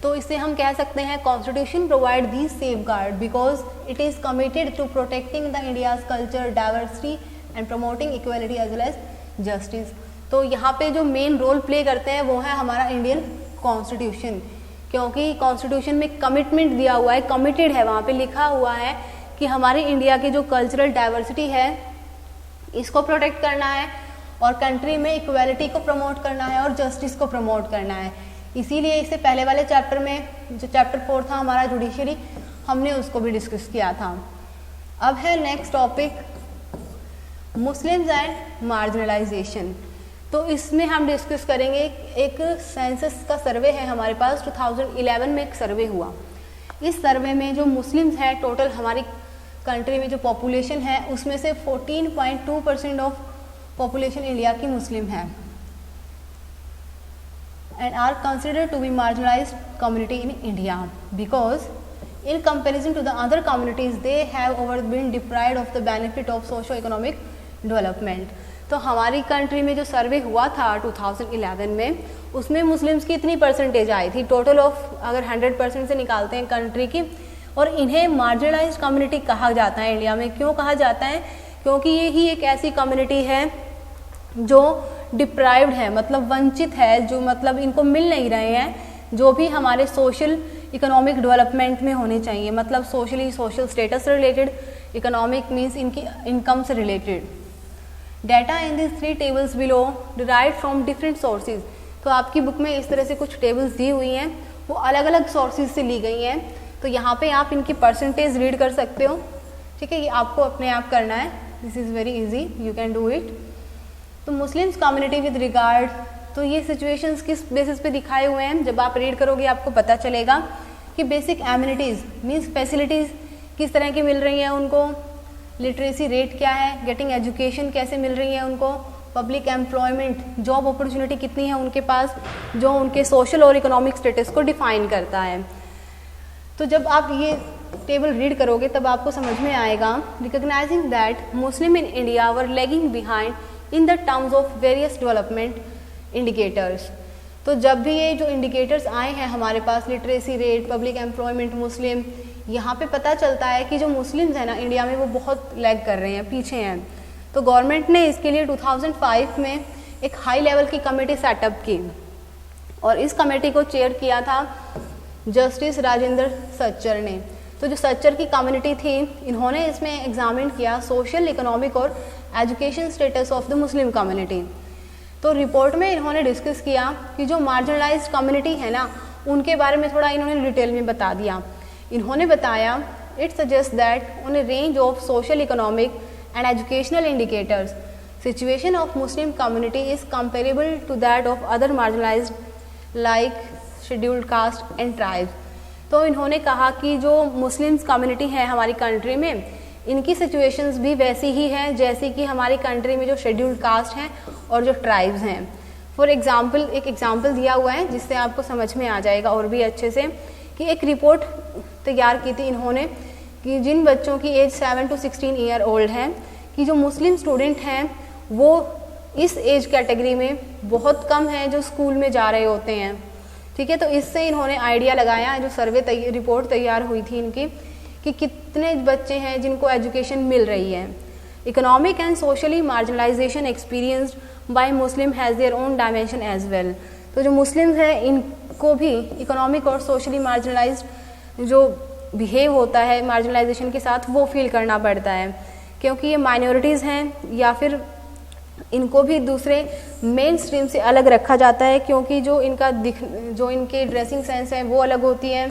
तो इससे हम कह सकते हैं constitution provide these safeguard because it is committed to protecting the India's culture diversity and promoting equality as well as justice. तो यहाँ पे जो मेन रोल प्ले करते हैं वो है हमारा इंडियन कॉन्स्टिट्यूशन, क्योंकि कॉन्स्टिट्यूशन में कमिटमेंट दिया हुआ है, कमिटेड है, वहाँ पे लिखा हुआ है कि हमारी इंडिया की जो कल्चरल डाइवर्सिटी है इसको प्रोटेक्ट करना है और कंट्री में इक्वालिटी को प्रमोट करना है और जस्टिस को प्रमोट करना है. इसीलिए इससे पहले वाले चैप्टर में, जो चैप्टर 4 था हमारा जुडिशरी, हमने उसको भी डिस्कस किया था. अब है next topic Muslims and marginalisation. तो इसमें हम डिस्कस करेंगे, एक सेंसस का सर्वे है हमारे पास, 2011 में एक सर्वे हुआ. इस सर्वे में जो मुस्लिम्स हैं, टोटल हमारी कंट्री में जो पॉपुलेशन है उसमें से 14.2% ऑफ पॉपुलेशन इंडिया की मुस्लिम है and are considered to be marginalized community in India because in comparison to the other communities they have been deprived of the benefit of socio-economic development. तो हमारी कंट्री में जो सर्वे हुआ था 2011 में, उसमें मुस्लिम्स की इतनी परसेंटेज आई थी टोटल ऑफ, अगर 100% से निकालते हैं कंट्री की, और इन्हें मार्जिनलाइज्ड कम्युनिटी कहा जाता है इंडिया में. क्यों कहा जाता है? क्योंकि ये ही एक ऐसी कम्युनिटी है जो डिप्राइव्ड है, मतलब वंचित है, जो मतलब इनको मिल नहीं रहे हैं जो भी हमारे सोशल इकोनॉमिक डेवलपमेंट में होने चाहिए, मतलब सोशली सोशल स्टेटस से रिलेटेड, इकोनॉमिक मीन्स इनकी इनकम से related. Data in this 3 tables below derived from different sources. तो आपकी बुक में इस तरह से कुछ टेबल्स दी हुई हैं, वो अलग अलग सोर्सेज से ली गई हैं. तो यहाँ पे आप इनकी परसेंटेज रीड कर सकते हो, ठीक है, ये आपको अपने आप करना है. This is very easy, you can do it. तो मुस्लिम्स कम्युनिटी विद रिगार्ड, तो ये सिचुएशंस किस बेसिस पे दिखाए हुए हैं, जब आप रीड करोगे आपको पता चलेगा कि बेसिक एमिनिटीज़ मीन्स फैसिलिटीज़ किस तरह की मिल रही हैं उनको, लिटरेसी रेट क्या है, गेटिंग एजुकेशन कैसे मिल रही है उनको, पब्लिक एम्प्लॉयमेंट, जॉब अपॉर्चुनिटी कितनी है उनके पास, जो उनके सोशल और इकोनॉमिक स्टेटस को डिफाइन करता है. तो जब आप ये टेबल रीड करोगे तब आपको समझ में आएगा, recognising that Muslim in India were lagging behind in the terms of various development indicators. तो जब भी ये जो इंडिकेटर्स आए हैं हमारे पास, लिटरेसी रेट, पब्लिक एम्प्लॉयमेंट, मुस्लिम, यहाँ पे पता चलता है कि जो मुस्लिम्स हैं ना इंडिया में वो बहुत लैग कर रहे हैं, पीछे हैं. तो गवर्नमेंट ने इसके लिए 2005 में एक हाई लेवल की कमेटी सेटअप की और इस कमेटी को चेयर किया था जस्टिस राजेंद्र सच्चर ने. तो जो सच्चर की कम्युनिटी थी, इन्होंने इसमें एग्जामिन किया सोशल, इकोनॉमिक और education status of the Muslim community. तो रिपोर्ट में इन्होंने डिस्कस किया कि जो मार्जिनलाइज्ड कम्युनिटी है ना, उनके बारे में थोड़ा इन्होंने डिटेल में बता दिया. इन्होंने बताया, it suggest that on a range of social, economic and educational indicators situation of Muslim community is comparable to that of other marginalized like scheduled caste and tribes. तो इन्होंने कहा कि जो मुस्लिम्स कम्युनिटी है हमारी कंट्री में, इनकी सिचुएशंस भी वैसी ही हैं जैसे कि हमारी कंट्री में जो शेड्यूल्ड कास्ट हैं और जो ट्राइब्स हैं। फॉर एग्जांपल, एक एग्जांपल दिया हुआ है जिससे आपको समझ में आ जाएगा और भी अच्छे से, कि एक रिपोर्ट तैयार की थी इन्होंने कि जिन बच्चों की एज 7 to 16 ईयर ओल्ड है, कि जो मुस्लिम स्टूडेंट हैं वो इस एज कैटेगरी में बहुत कम हैं जो स्कूल में जा रहे होते हैं। ठीक है, तो इससे इन्होंने आइडिया लगाया, जो सर्वे रिपोर्ट तैयार हुई थी इनकी, कि कितने बच्चे हैं जिनको एजुकेशन मिल रही है। Economic and socially marginalization experienced by Muslim has their own dimension as well. तो जो मुस्लिम्स हैं इनको भी इकोनॉमिक और सोशली मार्जिनलाइज्ड जो बिहेव होता है मार्जिनलाइजेशन के साथ, वो फील करना पड़ता है, क्योंकि ये माइनॉरिटीज़ हैं या फिर इनको भी दूसरे मेन स्ट्रीम से अलग रखा जाता है, क्योंकि जो इनके ड्रेसिंग सेंस है वो अलग होती है,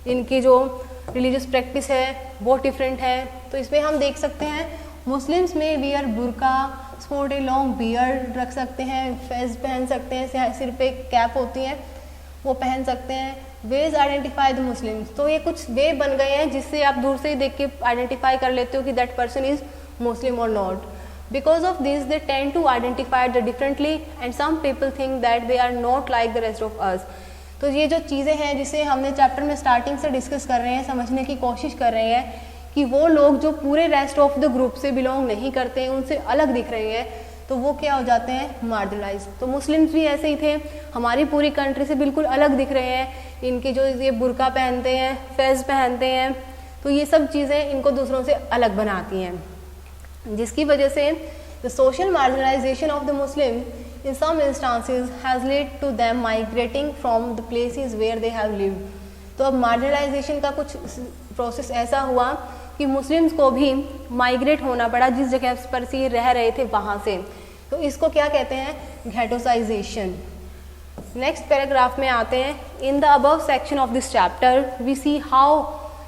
इनकी जो रिलीजियस प्रैक्टिस है वो डिफरेंट है। तो इसमें हम देख सकते हैं मुस्लिम्स में wear burqa, sport a long beard रख सकते हैं, फेस पहन सकते हैं, सिर पे कैप होती है वो पहन सकते हैं। वेज आइडेंटिफाई द मुस्लिम्स, तो ये कुछ वे बन गए हैं जिससे आप दूर से ही देख के आइडेंटिफाई कर लेते हो कि दैट पर्सन इज मुस्लिम और not. Because of this they tend to identify the differently and some people think that they are not like the rest of us. तो ये जो चीज़ें हैं जिसे हमने चैप्टर में स्टार्टिंग से डिस्कस कर रहे हैं, समझने की कोशिश कर रहे हैं कि वो लोग जो पूरे रेस्ट ऑफ द ग्रुप से बिलोंग नहीं करते हैं, उनसे अलग दिख रहे हैं, तो वो क्या हो जाते हैं, मार्जिनलाइज। तो मुस्लिम्स भी ऐसे ही थे, हमारी पूरी कंट्री से बिल्कुल अलग दिख रहे हैं। इनकी जो ये बुर्का पहनते हैं, फेज पहनते हैं, तो ये सब चीज़ें इनको दूसरों से अलग बनाती हैं, जिसकी वजह से the social marginalisation of the Muslim in some instances has led to them migrating from the places where they have lived। तो अब मार्जिनलाइजेशन का कुछ प्रोसेस ऐसा हुआ कि मुस्लिम्स को भी माइग्रेट होना पड़ा जिस जगह पर से रह रहे थे वहाँ से। तो इसको क्या कहते हैं, घेटोसाइजेशन। नेक्स्ट पैराग्राफ में आते हैं। In the above section of this chapter we see how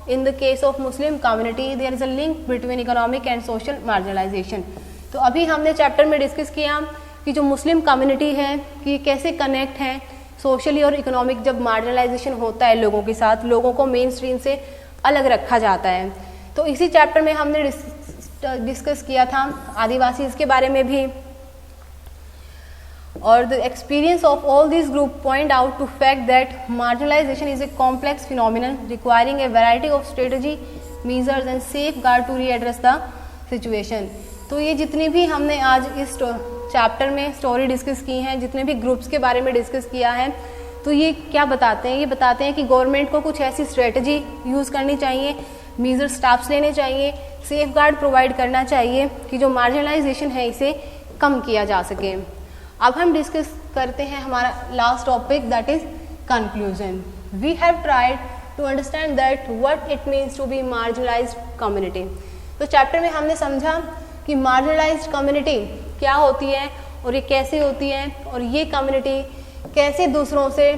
in the case of Muslim community there is a link between economic and social marginalization. तो अभी हमने चैप्टर में डिस्कस किया कि जो मुस्लिम कम्युनिटी है कि कैसे कनेक्ट है सोशली और इकोनॉमिक, जब मार्जिनलाइजेशन होता है लोगों के साथ, लोगों को मेन स्ट्रीम से अलग रखा जाता है। तो इसी चैप्टर में हमने डिस्कस किया था आदिवासी के बारे में भी, और the experience of all this group point out to fact that marginalisation is a complex phenomenon requiring a variety of strategy, measures and safeguard to readdress the situation. तो ये जितनी भी हमने आज इस चैप्टर में स्टोरी डिस्कस की हैं, जितने भी ग्रुप्स के बारे में डिस्कस किया है, तो ये क्या बताते हैं, ये बताते हैं कि गवर्नमेंट को कुछ ऐसी स्ट्रेटजी यूज़ करनी चाहिए, मेजर स्टेप्स लेने चाहिए, सेफ गार्ड प्रोवाइड करना चाहिए कि जो मार्जिनलाइजेशन है इसे कम किया जा सके। अब हम डिस्कस करते हैं हमारा last topic, that is conclusion. We have tried to understand that what it means to be marginalized community. तो चैप्टर में हमने समझा कि मार्जिनलाइज्ड कम्युनिटी क्या होती है और ये कैसे होती है, और ये कम्युनिटी कैसे दूसरों से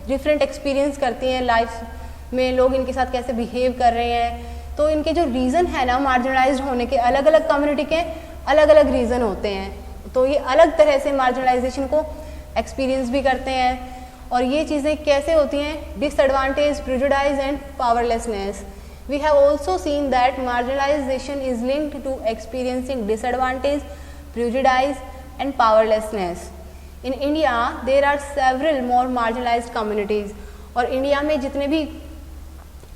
डिफरेंट एक्सपीरियंस करती हैं लाइफ में, लोग इनके साथ कैसे बिहेव कर रहे हैं। तो इनके जो रीज़न है ना मार्जिनलाइज्ड होने के, अलग अलग कम्युनिटी के अलग अलग रीज़न होते हैं। तो ये अलग तरह से मार्जिनलाइजेशन को एक्सपीरियंस भी करते हैं, और ये चीज़ें कैसे होती हैं, disadvantage, prejudice and powerlessness. We have also seen that marginalization is linked to experiencing disadvantage, prejudice and powerlessness. In India, there are several more marginalized communities. और इंडिया में जितने भी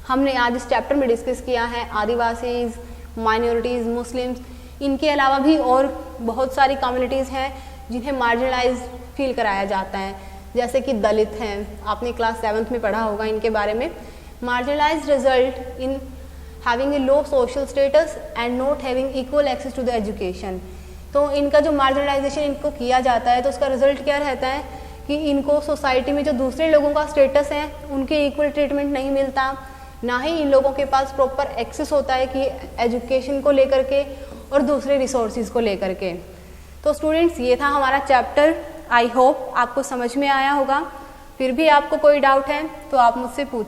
हमने आज इस चैप्टर में डिस्कस किया है, आदिवासीज, माइनॉरिटीज़, मुस्लिम्स, इनके अलावा भी और बहुत सारी कम्युनिटीज़ हैं जिन्हें मार्जिनलाइज फील कराया जाता है, जैसे कि दलित हैं, आपने क्लास 7th में पढ़ा होगा इनके बारे में। Marginalized result in having a low social status and not having equal access to the education। तो इनका जो मार्जिनलाइजेशन इनको किया जाता है तो उसका रिजल्ट क्या रहता है कि इनको सोसाइटी में जो दूसरे लोगों का स्टेटस है उनके इक्वल ट्रीटमेंट नहीं मिलता, ना ही इन लोगों के पास प्रॉपर एक्सेस होता है कि एजुकेशन को लेकर के और दूसरे रिसोर्सेज को लेकर के। तो स्टूडेंट्स, ये था हमारा चैप्टर। आई होप आपको समझ में आया होगा। फिर भी आपको कोई डाउट है तो आप मुझसे पूछ